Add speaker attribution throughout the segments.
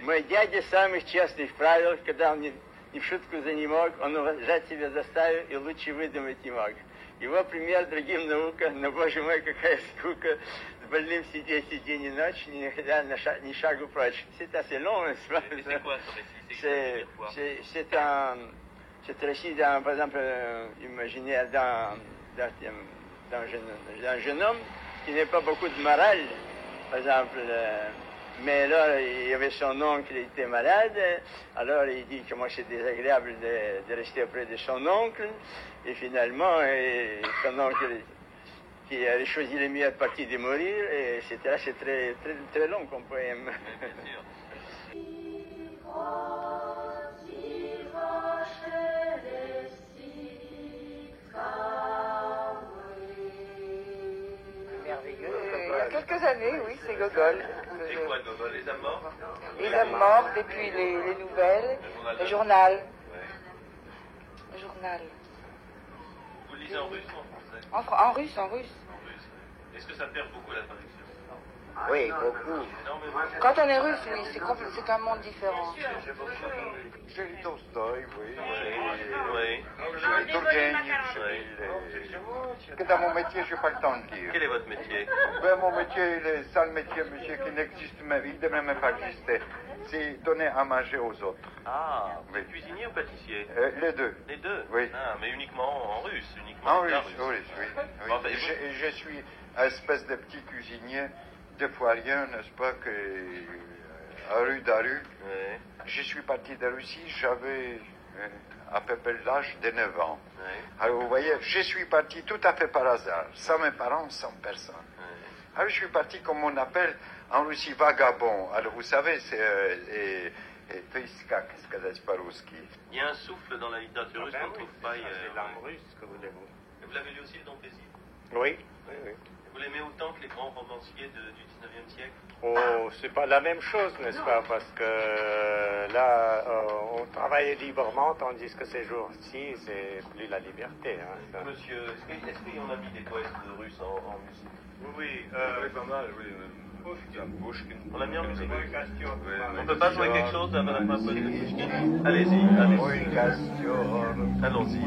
Speaker 1: Мой дядя самых честных правил, когда он ни в шутку за не мог, он уважать себя заставил и лучше выдумать не мог. Его пример другим наука, но, боже мой, какая скука, с больным сидеть и день и ночь, никогда ни шагу прочь. C'est assez long, n'est-ce pas?
Speaker 2: C'est quoi ton récit?
Speaker 1: C'est récit, par exemple, imaginaire d'un jeune homme qui n'a pas beaucoup de morale, par exemple. Mais là, il y avait son oncle qui était malade, alors il dit que moi c'est désagréable de rester auprès de son oncle, et finalement, son oncle qui avait choisi la meilleure partie de mourir, et c'est très, très, très long comme poème.
Speaker 3: Merveilleux. Il y a quelques années, oui, c'est Gogol.
Speaker 2: C'est quoi Gogol? Les âmes mortes?
Speaker 3: Les âmes mortes, et puis les nouvelles, le journal.
Speaker 2: Ouais.
Speaker 3: Le journal.
Speaker 2: Vous le lisez en russe ou en français?
Speaker 3: En russe.
Speaker 2: En russe. Est-ce que ça perd beaucoup la traduction?
Speaker 1: Oui, beaucoup.
Speaker 3: Quand on est russe, oui, c'est un monde différent.
Speaker 4: J'ai lu Tolstoï, oui.
Speaker 2: Oui.
Speaker 4: J'ai lu Turgenev. Que dans mon métier, je n'ai pas le temps de lire.
Speaker 2: Quel est votre métier?
Speaker 4: Ben, mon métier, le seul métier, monsieur, qui n'existe même, il ne devrait même pas exister, c'est donner à manger aux autres.
Speaker 2: Ah, vous
Speaker 4: Oui.
Speaker 2: êtes cuisinier ou pâtissier?
Speaker 4: Les deux.
Speaker 2: Les deux?
Speaker 4: Oui.
Speaker 2: Ah, mais uniquement en russe, uniquement
Speaker 4: En
Speaker 2: la
Speaker 4: russe, oui.
Speaker 2: Bon, enfin,
Speaker 4: Je suis une espèce de petit cuisinier de foirien, n'est-ce pas, à rue d'Aru.
Speaker 2: Ouais.
Speaker 4: Je suis parti de Russie, j'avais à peu près l'âge de 9 ans.
Speaker 2: Ouais.
Speaker 4: Alors vous voyez, je suis parti tout à fait par hasard, sans mes parents, sans personne.
Speaker 2: Ouais.
Speaker 4: Alors je suis parti comme on appelle en Russie vagabond. Alors vous savez, c'est qu'est-ce сказать по-русски?
Speaker 2: Il y a un souffle dans la littérature russe qu'on ne trouve pas ailleurs.
Speaker 5: C'est l'âme russe, que voulez-vous.
Speaker 2: Et vous l'avez lu aussi, le Don Paisible?
Speaker 5: Oui.
Speaker 2: Vous l'aimez autant que les grands romanciers du 19e siècle?
Speaker 5: Oh, c'est pas la même chose, n'est-ce pas? Parce que là, on travaille librement, tandis que ces jours-ci, c'est plus la liberté. Hein.
Speaker 2: Monsieur, est-ce qu'il y en a mis des poètes russes en musique?
Speaker 5: Oui,
Speaker 6: pas mal, oui. Pushkin.
Speaker 2: On l'a mis en musique?
Speaker 6: Oui.
Speaker 2: On peut pas jouer quelque chose à Madame Pushkin? Allez-y.
Speaker 4: Ой, костер.
Speaker 2: Allons-y.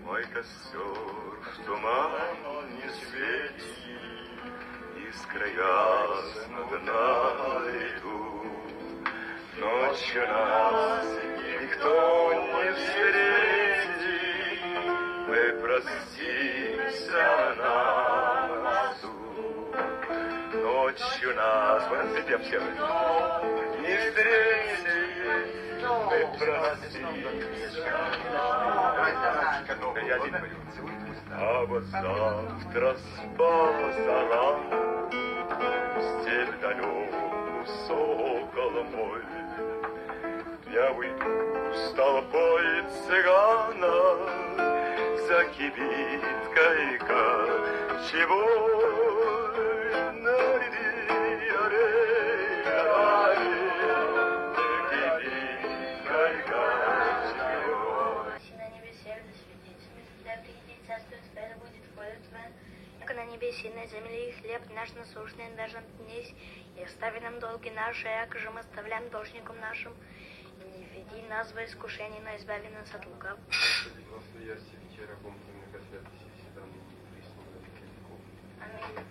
Speaker 6: Мой костер в тумане светит, искра ясно на лету. Ночью нас никто не встретит, мы простимся на мосту. Ночью нас, запев все, не встретит, мы простимся я один пойду. А вот завтра спасала степь далеку сокол мой. Я выйду с толпой цыгана за кибиткой кочевой.
Speaker 7: На небесе, на земле, и хлеб наш насущный дашь нам днесь, и остави нам долги наши, яко же мы оставляем должникам нашим, и не введи нас во искушение, но избави нас от лукавого. Аминь.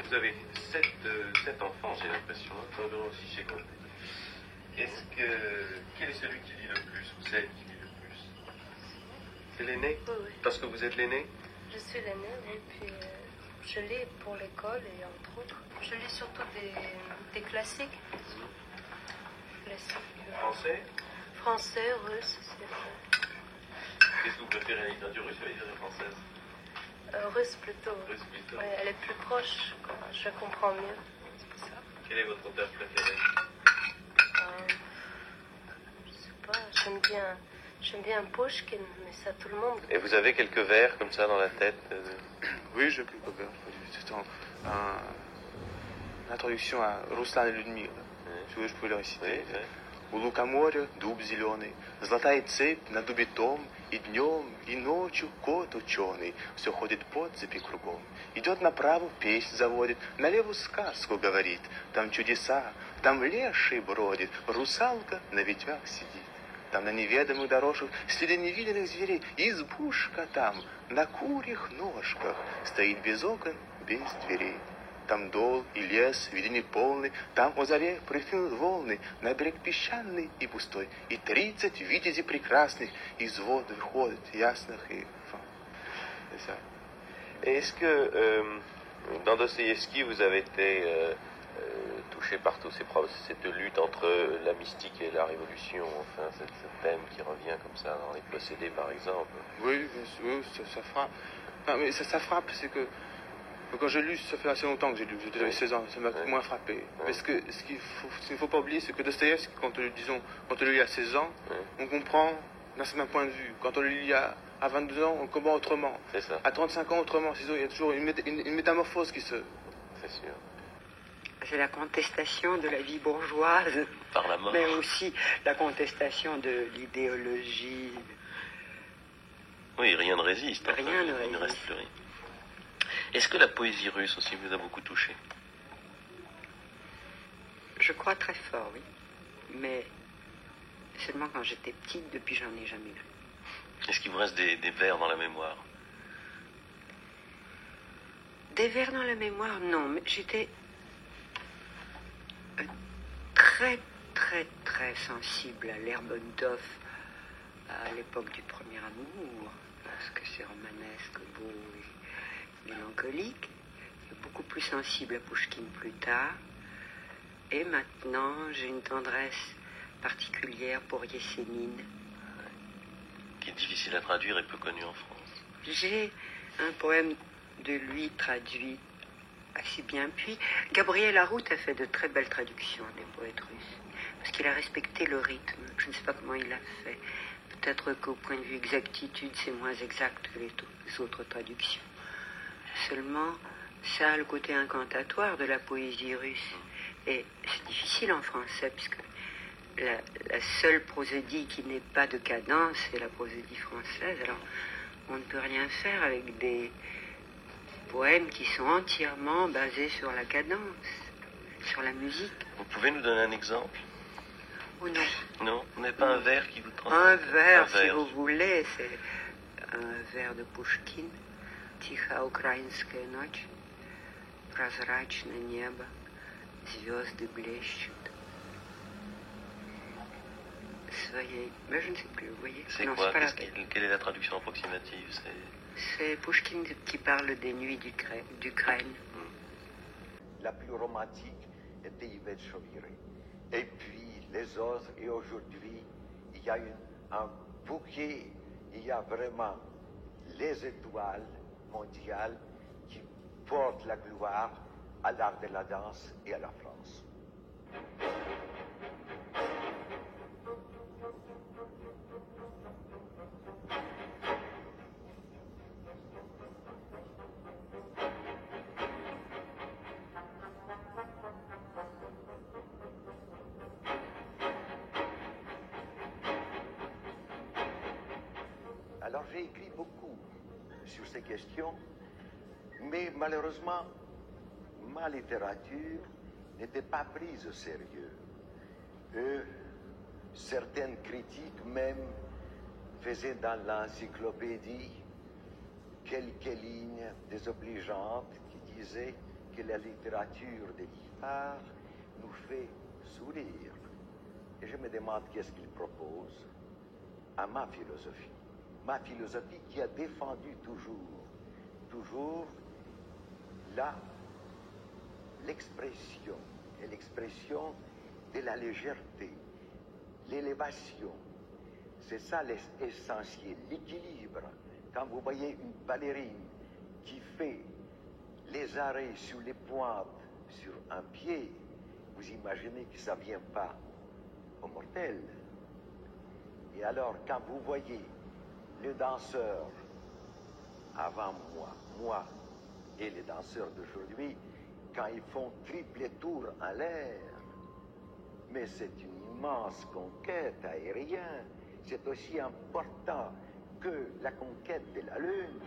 Speaker 2: Vous avez 7 enfants, j'ai l'impression, aussi chez Comte. Quel est celui qui lit le plus ou celle qui lit le plus? C'est l'aîné?
Speaker 7: Oui.
Speaker 2: Parce que vous êtes l'aîné?
Speaker 7: Je suis l'aîné, et puis je lis pour l'école et entre autres. Je lis surtout des classiques.
Speaker 2: Français?
Speaker 7: Français, russe, c'est vrai.
Speaker 2: Qu'est-ce que vous préférez, la littérature russe ou la littérature française?
Speaker 7: Russe plutôt.
Speaker 2: Russe plutôt.
Speaker 7: Ouais, elle est plus proche, quoi. Je comprends mieux. C'est pour ça.
Speaker 2: Quel est votre auteur préféré?
Speaker 7: Je sais pas, j'aime bien
Speaker 8: J'aime bien Pushkin, mais ça tout le monde.
Speaker 6: Et vous avez quelques vers comme ça dans la tête
Speaker 9: Oui, j'ai quelques vers. C'est une introduction à Ruslan et Людмила. Si vous voulez, je peux le réciter. У лука моря дуб зеленый, золотая цепь на дубе том, и днем, и ночью кот ученый все ходит по цепи кругом. Идет направо, песнь заводит, налево сказку говорит. Там чудеса, там леший бродит, русалка на ветвях сидит. Там на неведомых дорожках следы невиданных зверей, избушка там на курьих ножках стоит без окон, без дверей. Там дол и лес, видение полный, там о заре прыгнут волны, на берег песчаный и пустой, и 30 витязей прекрасных из вод выходят ясных и... C'est ça.
Speaker 6: Est-ce que dans Dostoïevski, vous avez été touché par tous ces cette lutte entre la mystique et la révolution, enfin, ce thème qui revient comme ça dans les possédés, par exemple?
Speaker 9: Oui, ça frappe. Enfin, mais ça frappe, c'est que quand j'ai lu, ça fait assez longtemps que j'ai lu, j'avais 16 ans, ça m'a moins frappé. Parce que ce qu'il ne faut pas oublier, c'est que Dostoïevski, quand on le lit à 16 ans, on comprend d'un certain point de vue. Quand on le lit à 22 ans, on comprend autrement.
Speaker 6: C'est ça.
Speaker 9: À 35 ans, autrement. Il y a toujours une métamorphose qui se...
Speaker 6: C'est sûr.
Speaker 3: C'est la contestation de la vie bourgeoise,
Speaker 6: par la mort.
Speaker 3: Mais aussi la contestation de l'idéologie.
Speaker 6: Oui, rien ne résiste.
Speaker 3: Rien ne résiste.
Speaker 6: Il ne reste plus rien. Est-ce que la poésie russe aussi vous a beaucoup touché?
Speaker 3: Je crois très fort, oui. Mais seulement quand j'étais petite, depuis j'en ai jamais lu.
Speaker 6: Est-ce qu'il vous reste des vers dans la mémoire?
Speaker 3: Des vers dans la mémoire, non. Mais j'étais très, très, très sensible à Lermontov à l'époque du premier amour, parce que c'est romanesque, beau et mélancolique. Beaucoup plus sensible à Pouchkine plus tard. Et maintenant, j'ai une tendresse particulière pour Yesénine.
Speaker 6: Qui est difficile à traduire et peu connu en France.
Speaker 3: J'ai un poème de lui traduit assez bien. Puis, Gabriel Harout a fait de très belles traductions des poètes russes. Parce qu'il a respecté le rythme. Je ne sais pas comment il l'a fait. Peut-être qu'au point de vue exactitude, c'est moins exact que les autres traductions. Seulement, ça a le côté incantatoire de la poésie russe. Et c'est difficile en français, puisque la seule prosodie qui n'est pas de cadence, c'est la prosodie française. Alors, on ne peut rien faire avec des poèmes qui sont entièrement basés sur la cadence, sur la musique.
Speaker 6: Vous pouvez nous donner un exemple?
Speaker 3: Ou non?
Speaker 6: Non, vous n'avez pas un vers qui vous transmet?
Speaker 3: Un vers, si vous voulez, c'est un vers de Pouchkine. Тиха украинская ночь, прозрачно небо, звезды блещут. Soyez... Mais je ne sais plus, vous voyez.
Speaker 6: C'est quoi? Quelle est la traduction approximative?
Speaker 3: C'est Pouchkine qui parle des nuits d'Ukraine.
Speaker 4: La plus romantique était Yvette Chauviré. Et puis les autres, et aujourd'hui, il y a un bouquet, il y a vraiment les étoiles mondiales qui portent la gloire à l'art de la danse et à la France. Alors j'ai écrit beaucoup sur ces questions, mais malheureusement, ma littérature n'était pas prise au sérieux. Certaines critiques même faisaient dans l'encyclopédie quelques lignes désobligeantes qui disaient que la littérature de l'histoire nous fait sourire. Et je me demande qu'est-ce qu'il propose à ma philosophie. Ma philosophie qui a défendu toujours l'expression, et l'expression de la légèreté, l'élévation. C'est ça l'essentiel, l'équilibre. Quand vous voyez une ballerine qui fait les arrêts sur les pointes sur un pied, vous imaginez que ça ne vient pas au mortel. Et alors, quand vous voyez les danseurs avant moi et les danseurs d'aujourd'hui, quand ils font triple tour en l'air, mais c'est une immense conquête aérienne. C'est aussi important que la conquête de la Lune.